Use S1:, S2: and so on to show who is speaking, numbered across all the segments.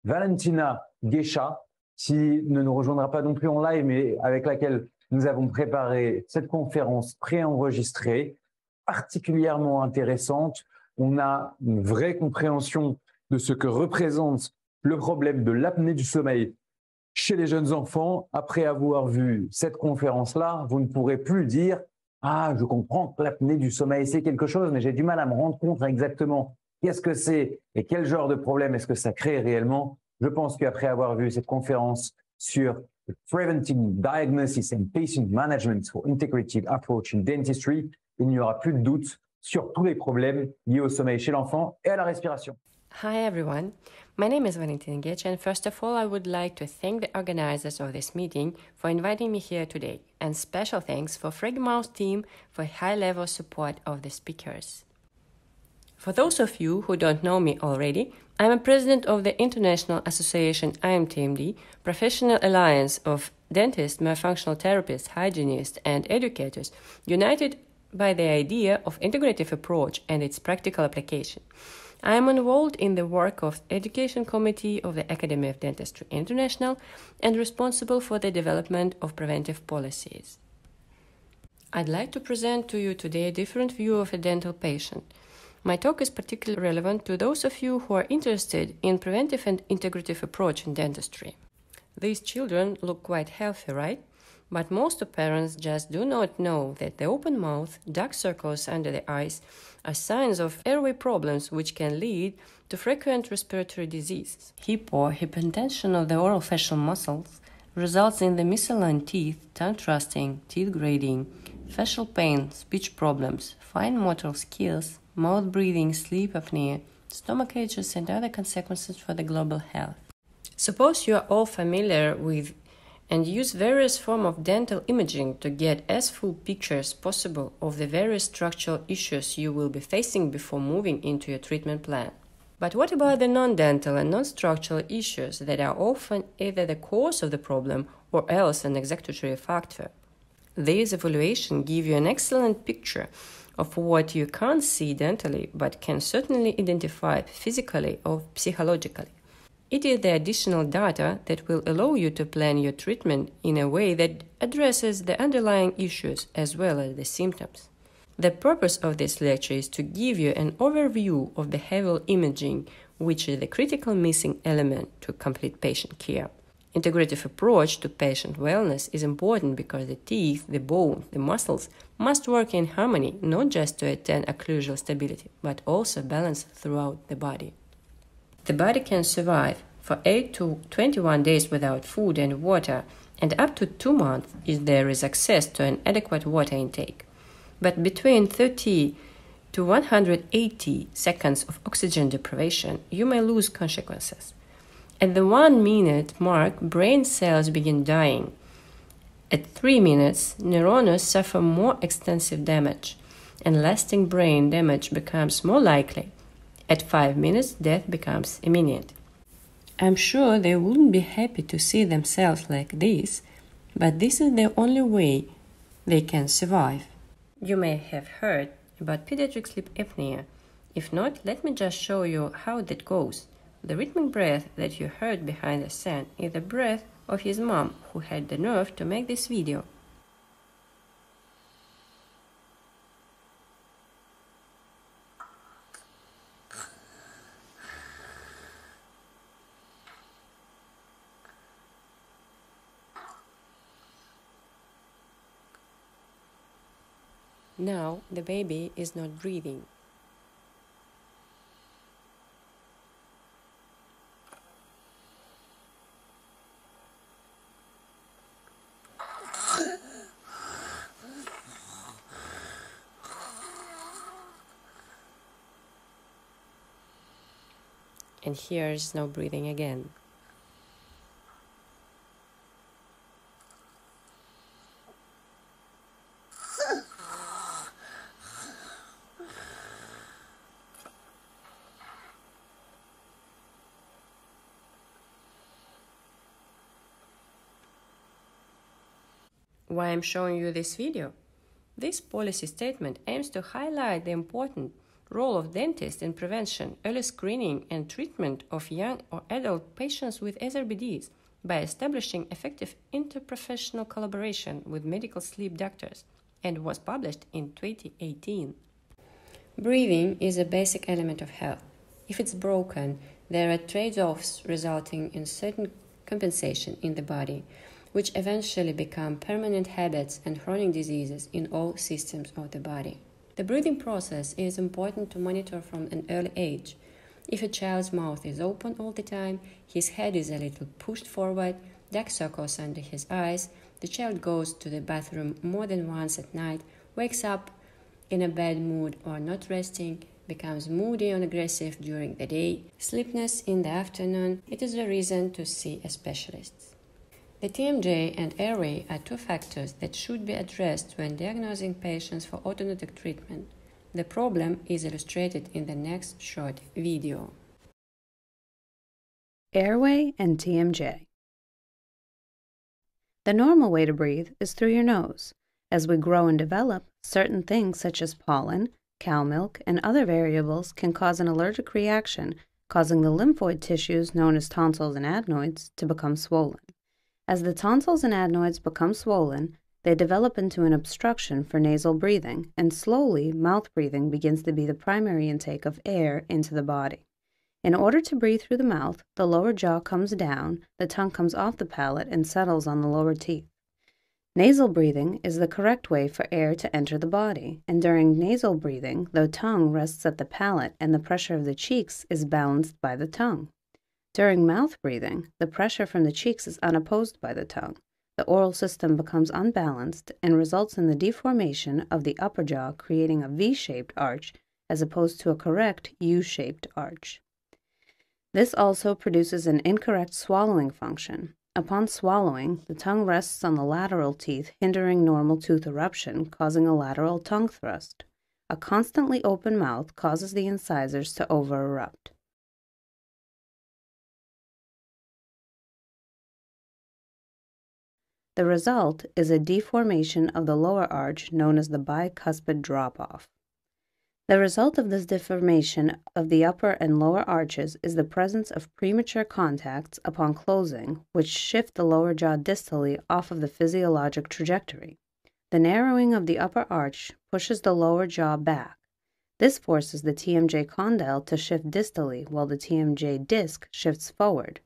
S1: Valentina Guécha, qui ne nous rejoindra pas non plus en live, mais avec laquelle nous avons préparé cette conférence préenregistrée, particulièrement intéressante. On a une vraie compréhension de ce que représente le problème de l'apnée du sommeil chez les jeunes enfants. Après avoir vu cette conférence-là, vous ne pourrez plus dire « Ah, je comprends que l'apnée du sommeil, c'est quelque chose, mais j'ai du mal à me rendre compte exactement qu'est-ce que c'est et quel genre de problème est-ce que ça crée réellement ?» Je pense qu'après avoir vu cette conférence sur Preventing Diagnosis and Patient Management for Integrative Approach in Dentistry, il n'y aura plus de doute sur tous les problèmes liés au sommeil chez l'enfant et à la respiration.
S2: Hi everyone, my name is Valentina Gech, and first of all I would like to thank the organizers of this meeting for inviting me here today, and special thanks for Frogmouth team for high-level support of the speakers. For those of you who don't know me already, I'm a president of the International Association IMTMD, Professional Alliance of Dentists, Myofunctional Therapists, Hygienists and Educators, united by the idea of integrative approach and its practical application. I am involved in the work of Education Committee of the Academy of Dentistry International and responsible for the development of preventive policies. I'd like to present to you today a different view of a dental patient. My talk is particularly relevant to those of you who are interested in preventive and integrative approach in dentistry. These children look quite healthy, right? But most of parents just do not know that the open mouth, dark circles under the eyes are signs of airway problems which can lead to frequent respiratory diseases. Hypotension of the oral facial muscles results in the misaligned teeth, tongue thrusting, teeth grating, facial pain, speech problems, fine motor skills, mouth breathing, sleep apnea, stomach aches, and other consequences for the global health. Suppose you are all familiar with and use various forms of dental imaging to get as full picture as possible of the various structural issues you will be facing before moving into your treatment plan. But what about the non-dental and non-structural issues that are often either the cause of the problem or else an executory factor? These evaluations give you an excellent picture of what you can't see dentally but can certainly identify physically or psychologically. It is the additional data that will allow you to plan your treatment in a way that addresses the underlying issues as well as the symptoms. The purpose of this lecture is to give you an overview of behavioral imaging, which is the critical missing element to complete patient care. Integrative approach to patient wellness is important because the teeth, the bone, the muscles must work in harmony, not just to attain occlusal stability, but also balance throughout the body. The body can survive for 8 to 21 days without food and water, and up to 2 months if there is access to an adequate water intake. But between 30 to 180 seconds of oxygen deprivation, you may lose consequences. At the 1 minute mark, brain cells begin dying. At 3 minutes, neurons suffer more extensive damage, and lasting brain damage becomes more likely. At 5 minutes, death becomes imminent. I'm sure they wouldn't be happy to see themselves like this, but this is the only way they can survive. You may have heard about pediatric sleep apnea. If not, let me just show you how that goes. The rhythmic breath that you heard behind the scene is the breath of his mom, who had the nerve to make this video. Now the baby is not breathing. And here is no breathing again. Why I'm showing you this video? This policy statement aims to highlight the importance Role of dentist in prevention, early screening and treatment of young or adult patients with SRBDs by establishing effective interprofessional collaboration with medical sleep doctors, and was published in 2018. Breathing is a basic element of health. If it's broken, there are trade-offs resulting in certain compensation in the body, which eventually become permanent habits and chronic diseases in all systems of the body. The breathing process is important to monitor from an early age. If a child's mouth is open all the time, his head is a little pushed forward, dark circles under his eyes, the child goes to the bathroom more than once at night, wakes up in a bad mood or not resting, becomes moody and aggressive during the day, sleeplessness in the afternoon, it is a reason to see a specialist. The TMJ and airway are two factors that should be addressed when diagnosing patients for orthodontic treatment. The problem is illustrated in the next short video.
S3: Airway and TMJ. The normal way to breathe is through your nose. As we grow and develop, certain things such as pollen, cow milk, and other variables can cause an allergic reaction, causing the lymphoid tissues known as tonsils and adenoids to become swollen. As the tonsils and adenoids become swollen, they develop into an obstruction for nasal breathing, and slowly mouth breathing begins to be the primary intake of air into the body. In order to breathe through the mouth, the lower jaw comes down, the tongue comes off the palate and settles on the lower teeth. Nasal breathing is the correct way for air to enter the body, and during nasal breathing, the tongue rests at the palate and the pressure of the cheeks is balanced by the tongue. During mouth breathing, the pressure from the cheeks is unopposed by the tongue. The oral system becomes unbalanced and results in the deformation of the upper jaw, creating a V-shaped arch as opposed to a correct U-shaped arch. This also produces an incorrect swallowing function. Upon swallowing, the tongue rests on the lateral teeth, hindering normal tooth eruption, causing a lateral tongue thrust. A constantly open mouth causes the incisors to over-erupt. The result is a deformation of the lower arch known as the bicuspid drop-off. The result of this deformation of the upper and lower arches is the presence of premature contacts upon closing, which shift the lower jaw distally off of the physiologic trajectory. The narrowing of the upper arch pushes the lower jaw back. This forces the TMJ condyle to shift distally while the TMJ disc shifts forward.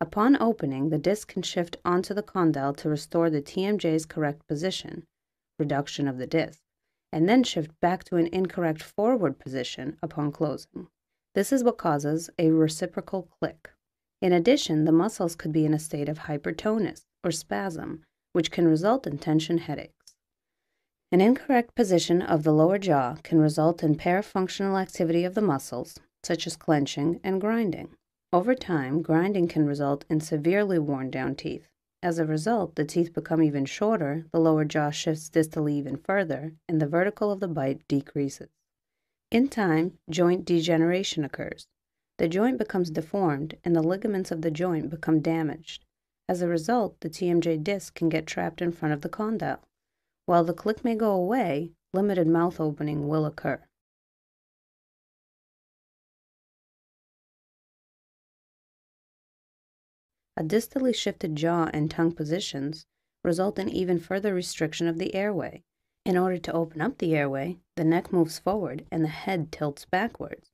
S3: Upon opening, the disc can shift onto the condyle to restore the TMJ's correct position, reduction of the disc, and then shift back to an incorrect forward position upon closing. This is what causes a reciprocal click. In addition, the muscles could be in a state of hypertonus or spasm, which can result in tension headaches. An incorrect position of the lower jaw can result in parafunctional activity of the muscles, such as clenching and grinding. Over time, grinding can result in severely worn-down teeth. As a result, the teeth become even shorter, the lower jaw shifts distally even further, and the vertical of the bite decreases. In time, joint degeneration occurs. The joint becomes deformed, and the ligaments of the joint become damaged. As a result, the TMJ disc can get trapped in front of the condyle. While the click may go away, limited mouth opening will occur. A distally shifted jaw and tongue positions result in even further restriction of the airway. In order to open up the airway, the neck moves forward and the head tilts backwards.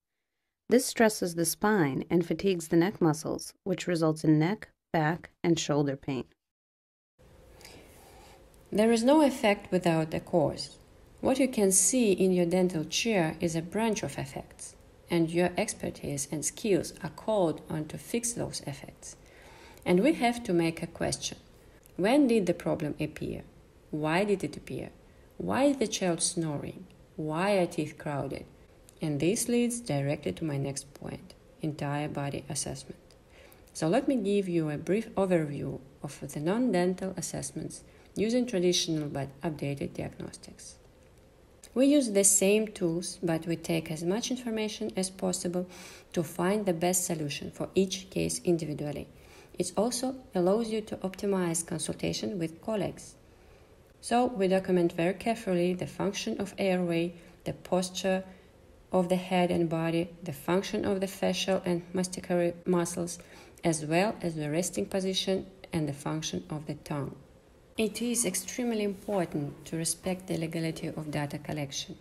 S3: This stresses the spine and fatigues the neck muscles, which results in neck, back, and shoulder pain.
S2: There is no effect without a cause. What you can see in your dental chair is a branch of effects, and your expertise and skills are called on to fix those effects. And we have to make a question. When did the problem appear? Why did it appear? Why is the child snoring? Why are teeth crowded? And this leads directly to my next point, entire body assessment. So let me give you a brief overview of the non-dental assessments using traditional but updated diagnostics. We use the same tools, but we take as much information as possible to find the best solution for each case individually. It also allows you to optimize consultation with colleagues. So we document very carefully the function of airway, the posture of the head and body, the function of the facial and masticatory muscles, as well as the resting position and the function of the tongue. It is extremely important to respect the legality of data collection.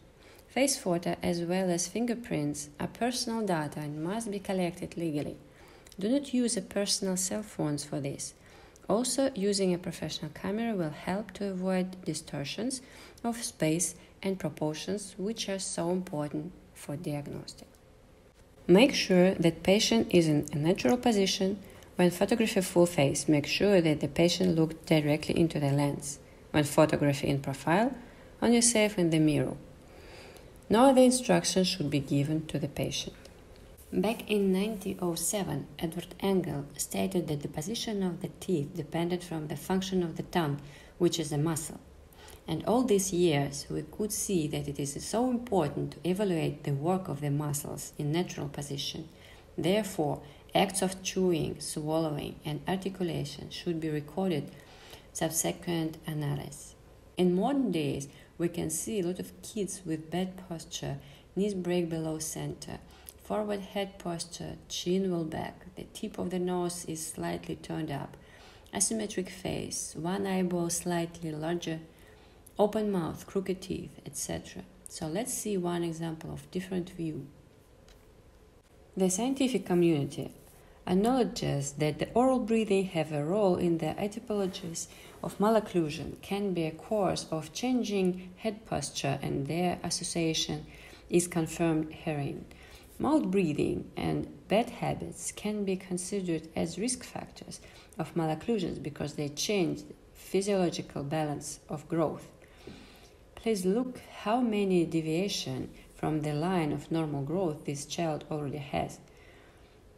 S2: Face photo as well as fingerprints are personal data and must be collected legally. Do not use personal cell phones for this. Also, using a professional camera will help to avoid distortions of space and proportions, which are so important for diagnostic. Make sure that patient is in a natural position. When photography full face, make sure that the patient looks directly into the lens. When photography in profile, on yourself in the mirror. No other instructions should be given to the patient. Back in 1907, Edward Engel stated that the position of the teeth depended from the function of the tongue, which is a muscle. And all these years, we could see that it is so important to evaluate the work of the muscles in natural position. Therefore, acts of chewing, swallowing, and articulation should be recorded subsequent analysis. In modern days, we can see a lot of kids with bad posture, knees break below center, forward head posture, chin well back, the tip of the nose is slightly turned up, asymmetric face, one eyeball slightly larger, open mouth, crooked teeth, etc. So let's see one example of different view. The scientific community acknowledges that the oral breathing have a role in the etiologies of malocclusion, can be a cause of changing head posture, and their association is confirmed herein. Mouth breathing and bad habits can be considered as risk factors of malocclusions because they change the physiological balance of growth. Please look how many deviations from the line of normal growth this child already has.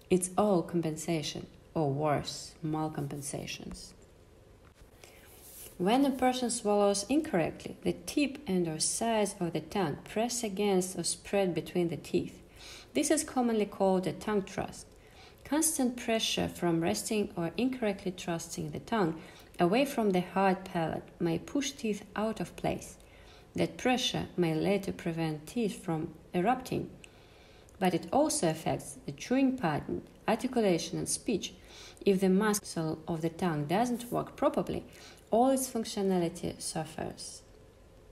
S2: It's all compensation, or worse, malcompensations. When a person swallows incorrectly, the tip and/or sides of the tongue press against or spread between the teeth. This is commonly called a tongue thrust. Constant pressure from resting or incorrectly thrusting the tongue away from the hard palate may push teeth out of place. That pressure may later prevent teeth from erupting, but it also affects the chewing pattern, articulation, and speech. If the muscle of the tongue doesn't work properly, all its functionality suffers.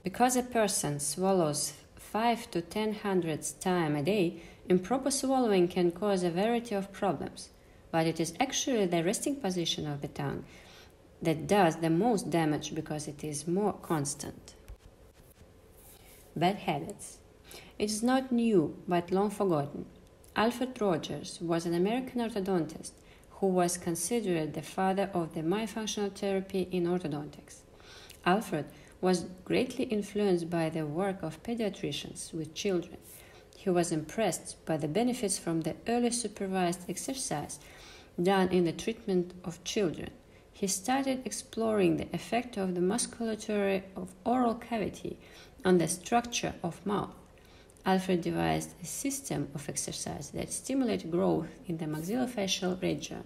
S2: Because a person swallows 5 to 10 hundredths time a day, improper swallowing can cause a variety of problems, but it is actually the resting position of the tongue that does the most damage because it is more constant. Bad habits. It is not new, but long forgotten. Alfred Rogers was an American orthodontist who was considered the father of the myofunctional therapy in orthodontics. Alfred was greatly influenced by the work of pediatricians with children. He was impressed by the benefits from the early supervised exercise done in the treatment of children. He started exploring the effect of the musculature of oral cavity on the structure of mouth. Alfred devised a system of exercise that stimulated growth in the maxillofacial region.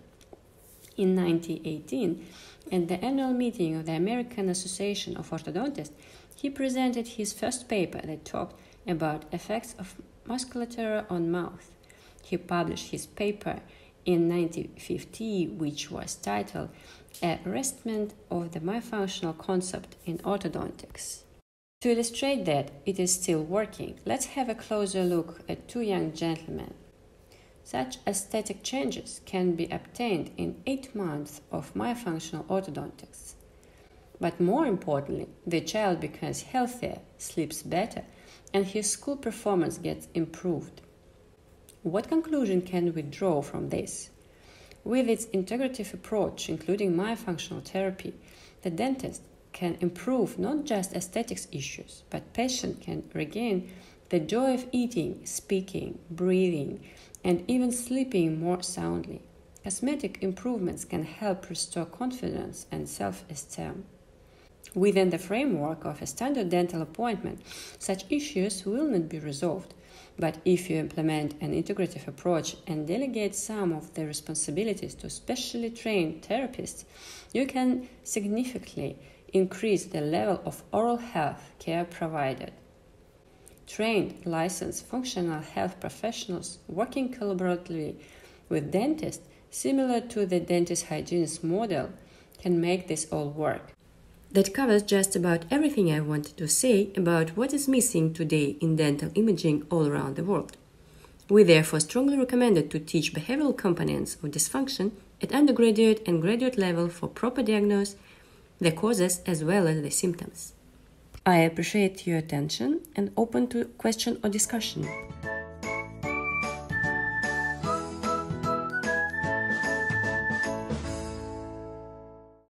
S2: In 1918, at the annual meeting of the American Association of Orthodontists, he presented his first paper that talked about effects of musculature on mouth. He published his paper in 1950, which was titled "A Restatement of the Myofunctional Concept in Orthodontics." To illustrate that it is still working, let's have a closer look at two young gentlemen. Such aesthetic changes can be obtained in 8 months of myofunctional orthodontics. But more importantly, the child becomes healthier, sleeps better, and his school performance gets improved. What conclusion can we draw from this? With its integrative approach, including myofunctional therapy, the dentist can improve not just aesthetics issues, but patient can regain the joy of eating, speaking, breathing, and even sleeping more soundly. Cosmetic improvements can help restore confidence and self-esteem. Within the framework of a standard dental appointment, such issues will not be resolved. But if you implement an integrative approach and delegate some of the responsibilities to specially trained therapists, you can significantly increase the level of oral health care provided. trained, licensed functional health professionals working collaboratively with dentists, similar to the dentist hygienist model, can make this all work. That covers just about everything I wanted to say about what is missing today in dental imaging all around the world. We therefore strongly recommended to teach behavioral components of dysfunction at undergraduate and graduate level for proper diagnosis, the causes as well as the symptoms. I appreciate your attention and open to question or discussion.